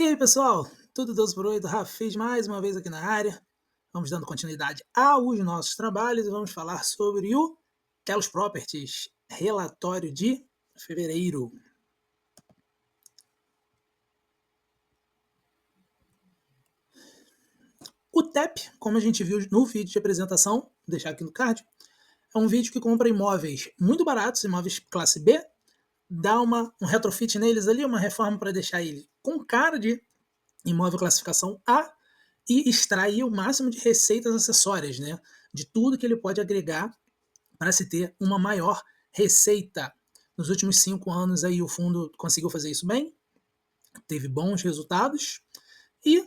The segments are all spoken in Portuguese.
E aí, pessoal? Tudo 12 por 8, Rafis mais uma vez aqui na área. Vamos dando continuidade aos nossos trabalhos e vamos falar sobre o Telos Properties, relatório de fevereiro. O TEP, como a gente viu no vídeo de apresentação, vou deixar aqui no card, é um vídeo que compra imóveis muito baratos, imóveis classe B, dá um retrofit neles ali, uma reforma para deixar ele com cara de imóvel classificação A e extrair o máximo de receitas acessórias, né? De tudo que ele pode agregar para se ter uma maior receita. Nos últimos 5 anos aí o fundo conseguiu fazer isso bem, teve bons resultados e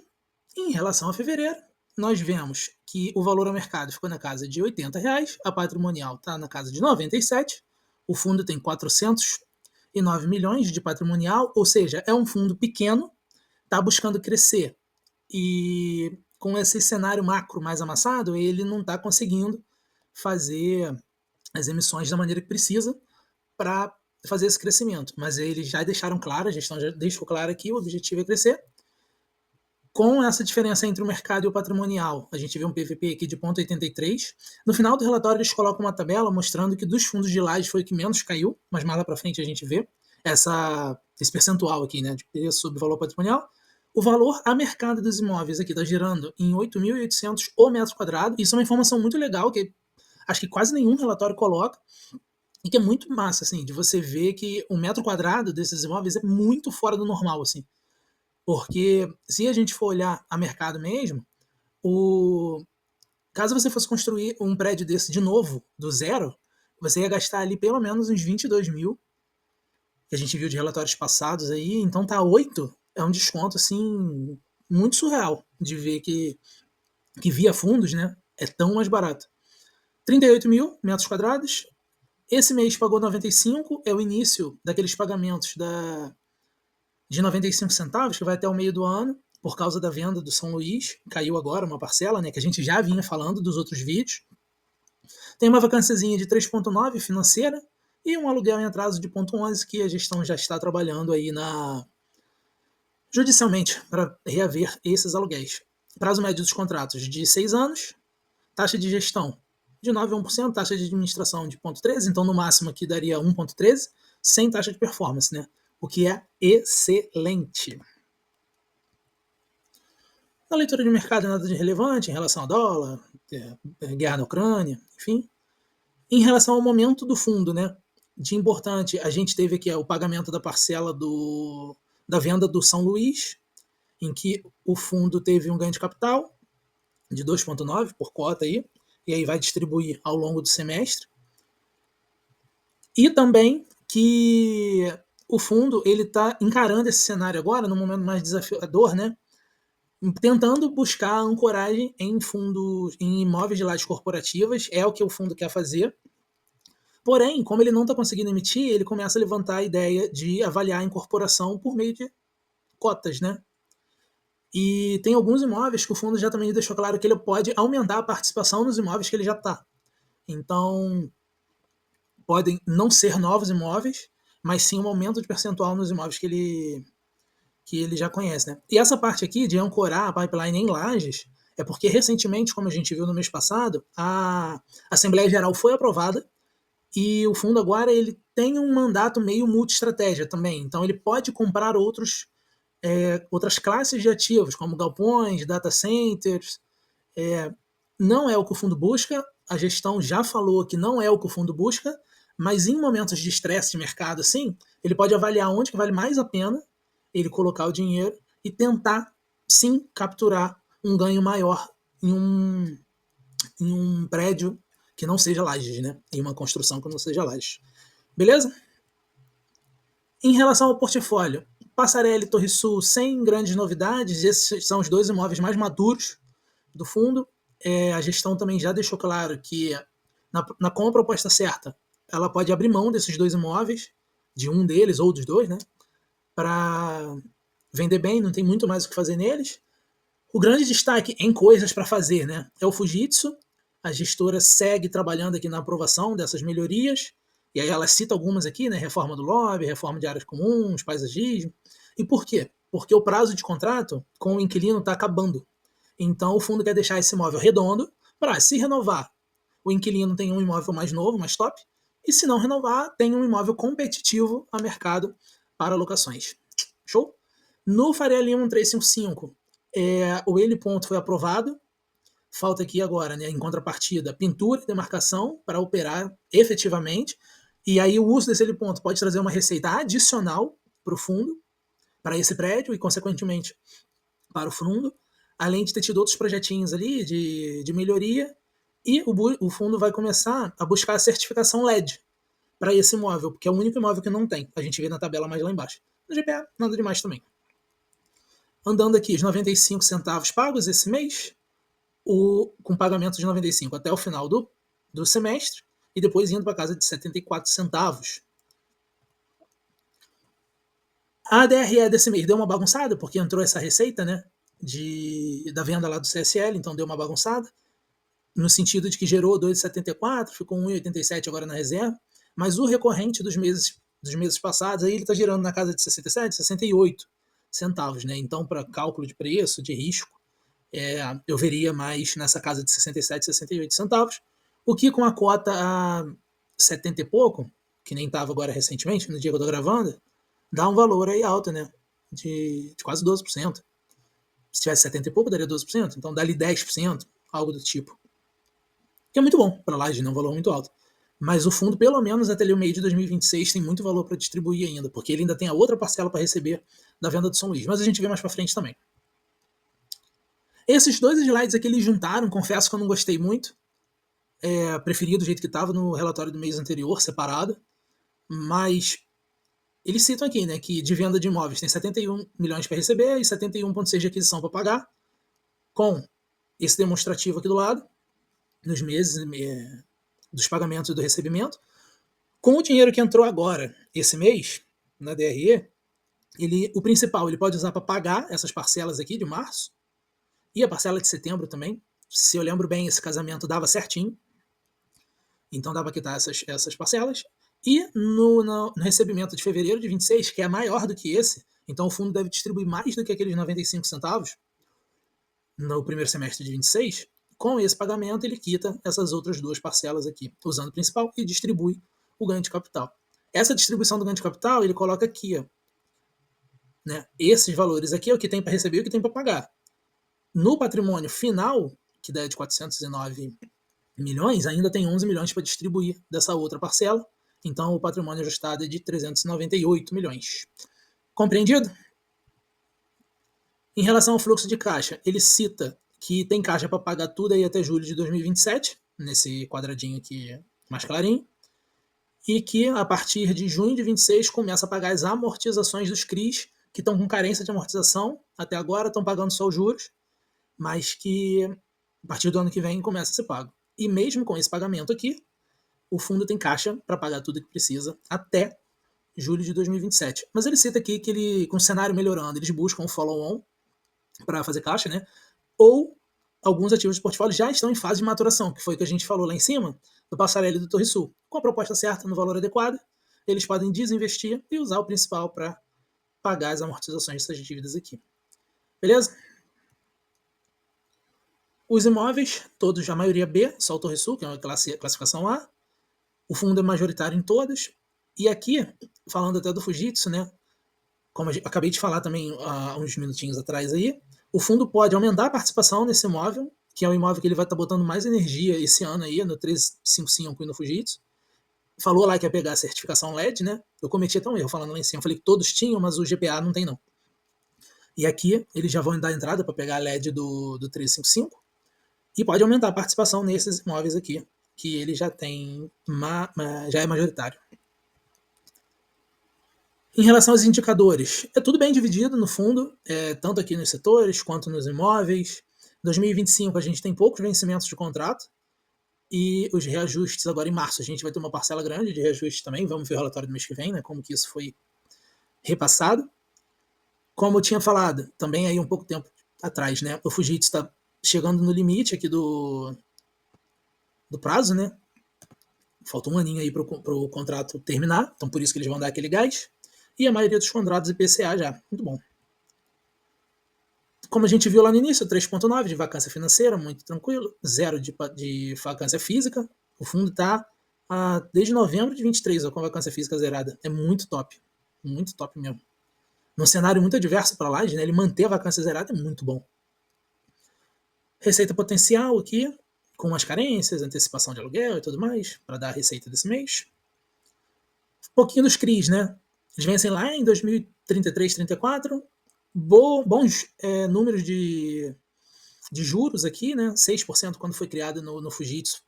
em relação a fevereiro nós vemos que o valor ao mercado ficou na casa de R$80, a patrimonial está na casa de 97, o fundo tem 409 milhões de patrimonial, ou seja, é um fundo pequeno, está buscando crescer e com esse cenário macro mais amassado, ele não está conseguindo fazer as emissões da maneira que precisa para fazer esse crescimento. Mas eles já deixaram claro, a gestão já deixou claro que o objetivo é crescer. Com essa diferença entre o mercado e o patrimonial, a gente vê um PVP aqui de 0,83. No final do relatório, eles colocam uma tabela mostrando que dos fundos de laje foi o que menos caiu, mas mais lá para frente a gente vê esse percentual aqui, né, de preço sobre valor patrimonial. O valor a mercado dos imóveis aqui está girando em 8.800 o metro quadrado. Isso é uma informação muito legal, que acho que quase nenhum relatório coloca, e que é muito massa, assim, de você ver que o metro quadrado desses imóveis é muito fora do normal, assim. Porque se a gente for olhar a mercado mesmo, caso você fosse construir um prédio desse de novo, do zero, você ia gastar ali pelo menos uns 22 mil, que a gente viu de relatórios passados aí, então tá 8, é um desconto assim muito surreal de ver que via fundos, né, é tão mais barato. 38 mil metros quadrados, esse mês pagou 95, é o início daqueles pagamentos de 95 centavos, que vai até o meio do ano, por causa da venda do São Luís, caiu agora uma parcela, né, que a gente já vinha falando dos outros vídeos. Tem uma vacânciazinha de 3,9 financeira e um aluguel em atraso de 0,11 que a gestão já está trabalhando aí judicialmente para reaver esses aluguéis. Prazo médio dos contratos de 6 anos, taxa de gestão de 9 a 1%, taxa de administração de 0,13, então no máximo aqui daria 1,13, sem taxa de performance, né? O que é excelente. Na leitura de mercado, nada de relevante em relação ao dólar, guerra na Ucrânia, enfim. Em relação ao momento do fundo, né? De importante, a gente teve aqui o pagamento da parcela da venda do São Luís, em que o fundo teve um ganho de capital de 2,9 por cota aí, e aí vai distribuir ao longo do semestre. E também que o fundo ele está encarando esse cenário agora, num momento mais desafiador, né? Tentando buscar ancoragem em fundos, em imóveis de lajes corporativas, é o que o fundo quer fazer. Porém, como ele não está conseguindo emitir, ele começa a levantar a ideia de avaliar a incorporação por meio de cotas, né? E tem alguns imóveis que o fundo já também deixou claro que ele pode aumentar a participação nos imóveis que ele já está. Então, podem não ser novos imóveis, mas sim um aumento de percentual nos imóveis que ele já conhece, né? E essa parte aqui de ancorar a pipeline em lajes é porque recentemente, como a gente viu no mês passado, a Assembleia Geral foi aprovada e o fundo agora ele tem um mandato meio multi-estratégia também. Então ele pode comprar outras classes de ativos, como galpões, data centers. Não é o que o fundo busca, a gestão já falou que não é o que o fundo busca, mas em momentos de estresse de mercado, assim, ele pode avaliar onde que vale mais a pena ele colocar o dinheiro e tentar, sim, capturar um ganho maior em um prédio que não seja lajes, né? Em uma construção que não seja lajes. Beleza? Em relação ao portfólio, Passarelli e Torre Sul, sem grandes novidades, esses são os dois imóveis mais maduros do fundo. A gestão também já deixou claro que na com a proposta certa, ela pode abrir mão desses dois imóveis, de um deles ou dos dois, né? Para vender bem, não tem muito mais o que fazer neles. O grande destaque em coisas para fazer, né, é o Fujitsu. A gestora segue trabalhando aqui na aprovação dessas melhorias, e aí ela cita algumas aqui, né, reforma do lobby, reforma de áreas comuns, paisagismo. E por quê? porque o prazo de contrato com o inquilino está acabando. Então o fundo quer deixar esse imóvel redondo para, se renovar, o inquilino tem um imóvel mais novo, mais top, e se não renovar, tem um imóvel competitivo a mercado para locações. Show? No Faria Lima 1355, o Ele Ponto foi aprovado. Falta aqui agora, né, em contrapartida, pintura e demarcação para operar efetivamente. E aí o uso desse Ele Ponto pode trazer uma receita adicional para o fundo, para esse prédio e, consequentemente, para o fundo, além de ter tido outros projetinhos ali de melhoria. E o fundo vai começar a buscar a certificação LED para esse imóvel, porque é o único imóvel que não tem. A gente vê na tabela mais lá embaixo. No GPA, nada demais também. Andando aqui, os 95 centavos pagos esse mês, com pagamento de 95 até o final do semestre, e depois indo para casa de 74 centavos. A DRE desse mês deu uma bagunçada, porque entrou essa receita, né, da venda lá do CSL, então deu uma bagunçada, no sentido de que gerou 2,74, ficou 1,87 agora na reserva, mas o recorrente dos meses passados, aí ele está girando na casa de 67, 68 centavos, né? Então, para cálculo de preço, de risco, eu veria mais nessa casa de 67, 68 centavos, o que com a cota a 70 e pouco, que nem estava agora recentemente, no dia que eu estou gravando, dá um valor aí alto, né? De quase 12%. Se tivesse 70 e pouco, daria 12%, então dá ali 10%, algo do tipo. Que é muito bom para Laje, né? Um valor muito alto. Mas o fundo, pelo menos até ali o meio de 2026, tem muito valor para distribuir ainda, porque ele ainda tem a outra parcela para receber da venda do São Luís. Mas a gente vê mais para frente também. Esses dois slides aqui eles juntaram, confesso que eu não gostei muito. Preferi do jeito que estava no relatório do mês anterior, separado. Mas eles citam aqui, né, que de venda de imóveis tem 71 milhões para receber e 71,6 de aquisição para pagar, com esse demonstrativo aqui do lado, nos meses dos pagamentos e do recebimento. Com o dinheiro que entrou agora, esse mês, na DRE, o principal ele pode usar para pagar essas parcelas aqui de março, e a parcela de setembro também. Se eu lembro bem, esse casamento dava certinho, então dá para quitar essas parcelas. E no recebimento de fevereiro de 26, que é maior do que esse, então o fundo deve distribuir mais do que aqueles 95 centavos no primeiro semestre de 26, com esse pagamento ele quita essas outras duas parcelas aqui, usando o principal, e distribui o ganho de capital. Essa distribuição do ganho de capital ele coloca aqui, ó, né? Esses valores aqui é o que tem para receber e o que tem para pagar. No patrimônio final, que dá de 409 milhões, ainda tem 11 milhões para distribuir dessa outra parcela. Então o patrimônio ajustado é de 398 milhões. Compreendido? Em relação ao fluxo de caixa, ele cita que tem caixa para pagar tudo aí até julho de 2027, nesse quadradinho aqui mais clarinho, e que a partir de junho de 26 começa a pagar as amortizações dos CRIs, que estão com carência de amortização, até agora estão pagando só os juros, mas que a partir do ano que vem começa a ser pago. E mesmo com esse pagamento aqui, o fundo tem caixa para pagar tudo que precisa até julho de 2027. Mas ele cita aqui que ele, com o cenário melhorando, eles buscam um follow-on para fazer caixa, né? Ou alguns ativos de portfólio já estão em fase de maturação, que foi o que a gente falou lá em cima, do Passarelli e do Torre Sul. Com a proposta certa, no valor adequado, eles podem desinvestir e usar o principal para pagar as amortizações dessas dívidas aqui. Beleza? Os imóveis, todos, a maioria B, só o Torre Sul, que é uma classificação A. O fundo é majoritário em todas. E aqui, falando até do Fujitsu, né? Como eu acabei de falar também há uns minutinhos atrás aí, o fundo pode aumentar a participação nesse imóvel, que é o imóvel que ele vai estar botando mais energia esse ano aí, no 355 e no Fujitsu. Falou lá que ia pegar a certificação LED, né? Eu cometi até um erro falando lá em cima. Eu falei que todos tinham, mas o GPA não tem, não. E aqui eles já vão dar entrada para pegar a LED do 355 e pode aumentar a participação nesses imóveis aqui, que ele já tem, já é majoritário. Em relação aos indicadores, é tudo bem dividido no fundo, tanto aqui nos setores quanto nos imóveis. Em 2025 a gente tem poucos vencimentos de contrato e os reajustes agora em março a gente vai ter uma parcela grande de reajustes também. Vamos ver o relatório do mês que vem, né, como que isso foi repassado. Como eu tinha falado, também aí um pouco tempo atrás, né, o Fujitsu está chegando no limite aqui do prazo, né? Falta um aninho aí para o contrato terminar, então por isso que eles vão dar aquele gás. E a maioria dos contratos IPCA já. Muito bom. Como a gente viu lá no início, 3,9 de vacância financeira, muito tranquilo, 0 de vacância física. O fundo está desde novembro de 23 ó, com a vacância física zerada. É muito top mesmo. Num cenário muito adverso para a Laje, né, ele manter a vacância zerada é muito bom. Receita potencial aqui, com as carências, antecipação de aluguel e tudo mais, para dar a receita desse mês. Um pouquinho dos CRIs, né? Eles vencem lá em 2033, 34. Bons números de juros aqui, né? 6% quando foi criado no Fujitsu.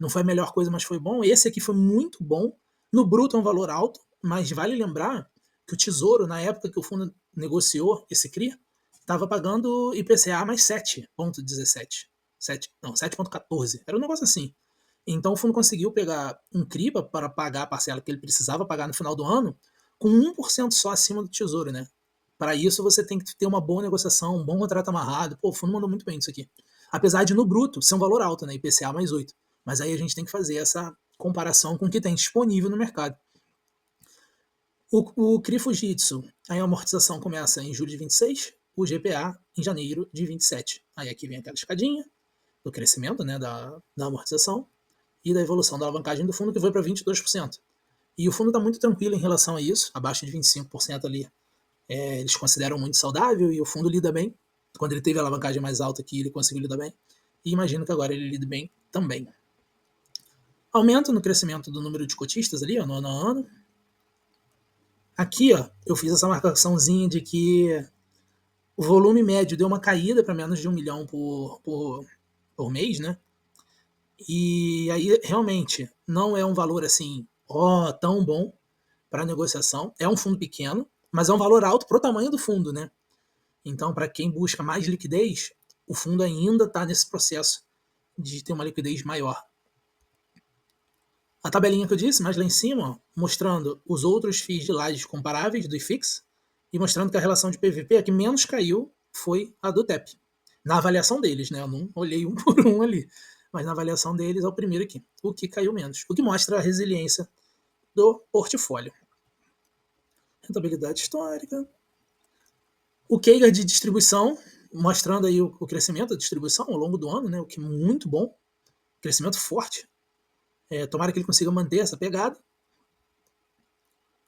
Não foi a melhor coisa, mas foi bom. Esse aqui foi muito bom. No bruto é um valor alto, mas vale lembrar que o Tesouro, na época que o fundo negociou esse CRI, estava pagando IPCA mais 7,17. 7,14. Era um negócio assim. Então o fundo conseguiu pegar um CRI para pagar a parcela que ele precisava pagar no final do ano com 1% só acima do Tesouro, né? Para isso você tem que ter uma boa negociação, um bom contrato amarrado. Pô, o fundo mandou muito bem isso aqui. Apesar de no bruto ser um valor alto, né? IPCA mais 8. Mas aí a gente tem que fazer essa comparação com o que tem disponível no mercado. O CRI Fujitsu, aí a amortização começa em julho de 26, o GPA em janeiro de 27. Aí aqui vem aquela escadinha do crescimento, né, da amortização e da evolução da alavancagem do fundo, que foi para 22%. E o fundo está muito tranquilo em relação a isso, abaixo de 25% ali. Eles consideram muito saudável e o fundo lida bem. Quando ele teve a alavancagem mais alta aqui, ele conseguiu lidar bem. E imagino que agora ele lide bem também. Aumento no crescimento do número de cotistas ali, ó, no ano a ano. Aqui, ó, eu fiz essa marcaçãozinha de que o volume médio deu uma caída para menos de 1 milhão por mês, né? E aí, realmente, não é um valor assim, tão bom para negociação. É um fundo pequeno, mas é um valor alto para o tamanho do fundo, né? Então, para quem busca mais liquidez, o fundo ainda está nesse processo de ter uma liquidez maior. A tabelinha que eu disse, mais lá em cima, ó, mostrando os outros FIIs de lajes comparáveis do IFIX e mostrando que a relação de PVP, a que menos caiu foi a do TEP. Na avaliação deles, né? Eu não olhei um por um ali, mas na avaliação deles é o primeiro aqui, o que caiu menos, o que mostra a resiliência do portfólio. Rentabilidade histórica. O CAGR de distribuição, mostrando aí o crescimento da distribuição ao longo do ano, né? O que é muito bom, crescimento forte. Tomara que ele consiga manter essa pegada.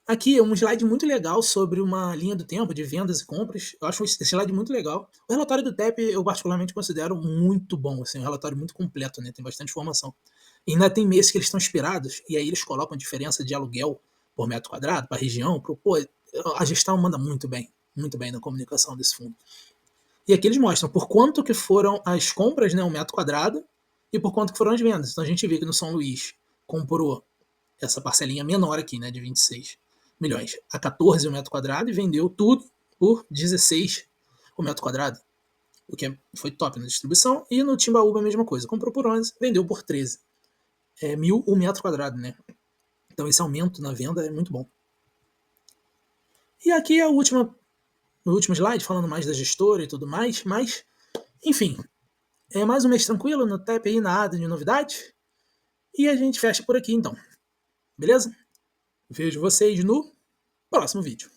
Aqui é um slide muito legal sobre uma linha do tempo de vendas e compras. Eu acho esse slide muito legal. O relatório do TEP eu particularmente considero muito bom, assim, um relatório muito completo, né? Tem bastante informação. E ainda tem meses que eles estão inspirados, e aí eles colocam a diferença de aluguel por metro quadrado, para região. Pô, a gestão manda muito bem na comunicação desse fundo. E aqui eles mostram por quanto que foram as compras, né, um metro quadrado, e por quanto que foram as vendas. Então a gente vê que no São Luís comprou essa parcelinha menor aqui, né, de 26 milhões a 14 o metro quadrado e vendeu tudo por 16 o metro quadrado, o que foi top na distribuição. E no Timbaúba a mesma coisa, comprou por 11, vendeu por 13. 1.000 o metro quadrado, né? Então esse aumento na venda é muito bom. E aqui é o último slide, falando mais da gestora e tudo mais, mas, enfim, é mais um mês tranquilo no TEP aí, nada de novidade. E a gente fecha por aqui então. Beleza? Vejo vocês no próximo vídeo.